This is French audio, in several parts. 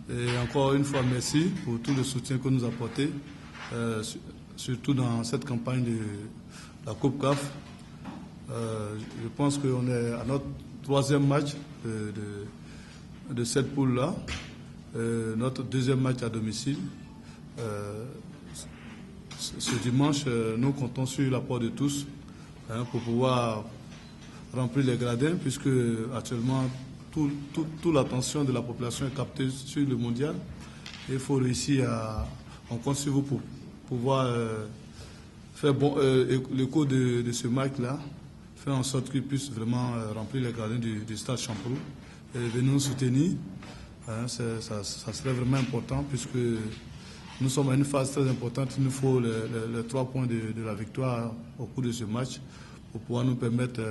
Et encore une fois, merci pour tout le soutien que nous apportez, surtout dans cette campagne de la Coupe CAF. Je pense qu'on est à notre 3e match de cette poule-là, notre 2e match à domicile. Ce dimanche, nous comptons sur l'apport de tous pour pouvoir remplir les gradins, puisque actuellement toute l'attention de la population est captée sur le mondial. Il faut réussir on compte sur vous pour pouvoir faire l'écho de ce match-là, faire en sorte qu'il puisse vraiment remplir les gradins du stade Champroux et venir nous soutenir. Ça serait vraiment important, puisque nous sommes à une phase très importante. Il nous faut les 3 points de la victoire au cours de ce match pour pouvoir nous permettre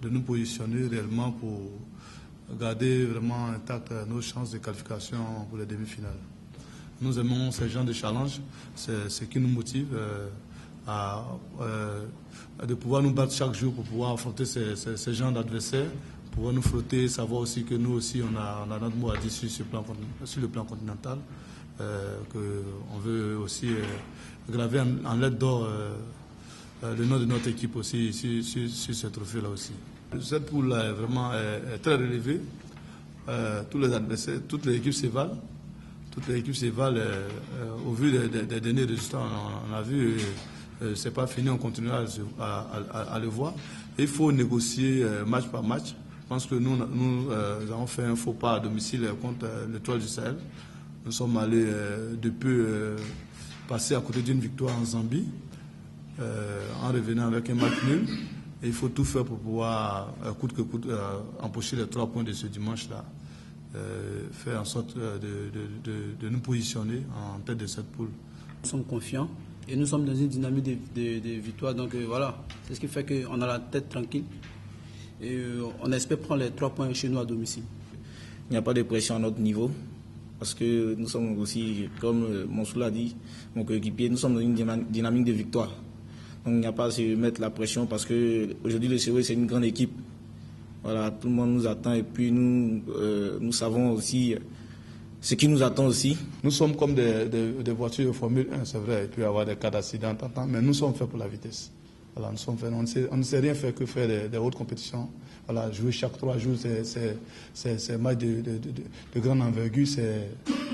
de nous positionner réellement pour garder vraiment intact nos chances de qualification pour les demi-finales. Nous aimons ces genres de challenges, c'est ce qui nous motive de pouvoir nous battre chaque jour pour pouvoir affronter ces genres d'adversaires, pouvoir nous frotter, savoir aussi que nous aussi on a notre mot à dire sur le plan continental, qu'on veut aussi graver en lettres d'or le nom de notre équipe aussi sur ce trophée-là aussi. Cette poule-là est vraiment très relevée. Tous les adversaires, toutes les équipes se valent. Toutes les équipes se valent au vu des derniers résultats. On a vu, c'est pas fini, on continuera à le voir. Il faut négocier match par match. Je pense que nous avons fait un faux pas à domicile contre l'Étoile du Sahel. Nous sommes allés depuis passer à côté d'une victoire en Zambie, en revenant avec un match nul. Et il faut tout faire pour pouvoir, coûte que coûte, empocher les 3 points de ce dimanche-là. Faire en sorte de nous positionner en tête de cette poule. Nous sommes confiants et nous sommes dans une dynamique de victoire. Donc voilà, c'est ce qui fait qu'on a la tête tranquille et on espère prendre les 3 points chez nous à domicile. Il n'y a pas de pression à notre niveau parce que nous sommes aussi, comme Monsou l'a dit, mon coéquipier, nous sommes dans une dynamique de victoire. Donc il n'y a pas à se mettre la pression parce qu'aujourd'hui le COE c'est une grande équipe. Voilà, tout le monde nous attend et puis nous savons aussi ce qui nous attend aussi. Nous sommes comme des voitures de Formule 1, c'est vrai, il peut y avoir des cas d'accident, mais nous sommes faits pour la vitesse. Voilà, nous sommes faits, on ne sait rien faire que faire des hautes compétitions. Voilà, jouer chaque 3 jours, c'est un match de grande envergure.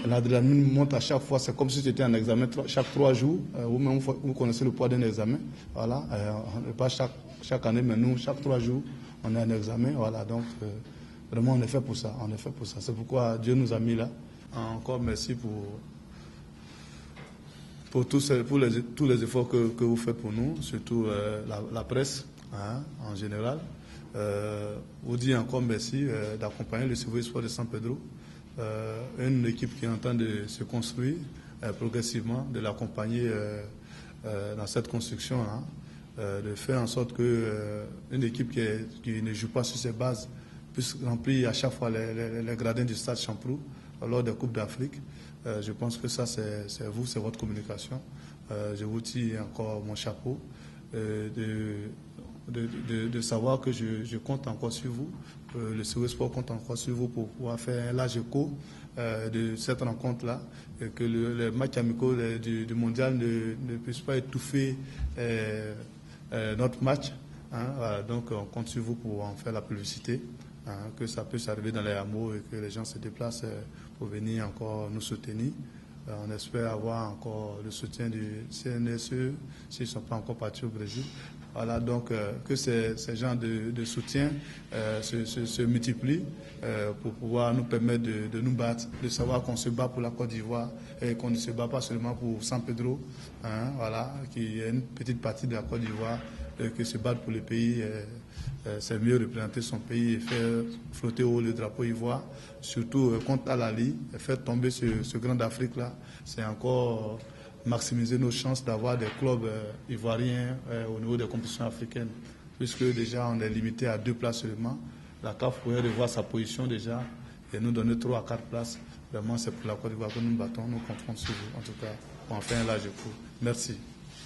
L'adrénaline monte à chaque fois, c'est comme si c'était un examen chaque 3 jours. Vous-même, vous connaissez le poids d'un examen. Voilà, pas chaque année, mais nous, chaque 3 jours, on a un examen. Voilà, donc vraiment, on est fait pour ça. On est fait pour ça. C'est pourquoi Dieu nous a mis là. Encore merci pour tous les efforts que vous faites pour nous, surtout la presse en général. Vous dis encore merci d'accompagner le COE Sport de San Pedro, une équipe qui est en train de se construire progressivement, de l'accompagner dans cette construction, de faire en sorte qu'une équipe qui ne joue pas sur ses bases puisse remplir à chaque fois les gradins du stade Champroux lors des Coupes d'Afrique. Je pense que ça, c'est vous, c'est votre communication. Je vous tire encore mon chapeau de savoir que je compte encore sur vous, le COE Sport compte encore sur vous pour pouvoir faire un large écho de cette rencontre-là, et que les matchs amicaux du mondial ne puissent pas étouffer notre match. Voilà, donc on compte sur vous pour en faire la publicité, que ça puisse arriver dans les hameaux et que les gens se déplacent pour venir encore nous soutenir. On espère avoir encore le soutien du CNSE s'ils ne sont pas encore partis au Brésil. Voilà, donc que ces genres de soutien se multiplient pour pouvoir nous permettre de nous battre, de savoir qu'on se bat pour la Côte d'Ivoire et qu'on ne se bat pas seulement pour San Pedro, voilà, qui est une petite partie de la Côte d'Ivoire, que se battre pour le pays. C'est mieux représenter son pays et faire flotter haut le drapeau ivoire, surtout contre Al-Ali, et faire tomber ce grand d'Afrique-là. C'est encore maximiser nos chances d'avoir des clubs ivoiriens au niveau des compétitions africaines, puisque déjà on est limité à 2 places seulement. La CAF pourrait revoir sa position déjà et nous donner 3 à 4 places. Vraiment, c'est pour la Côte d'Ivoire que nous nous battons, nous comptons sur vous, en tout cas, pour en faire un large coup. Merci.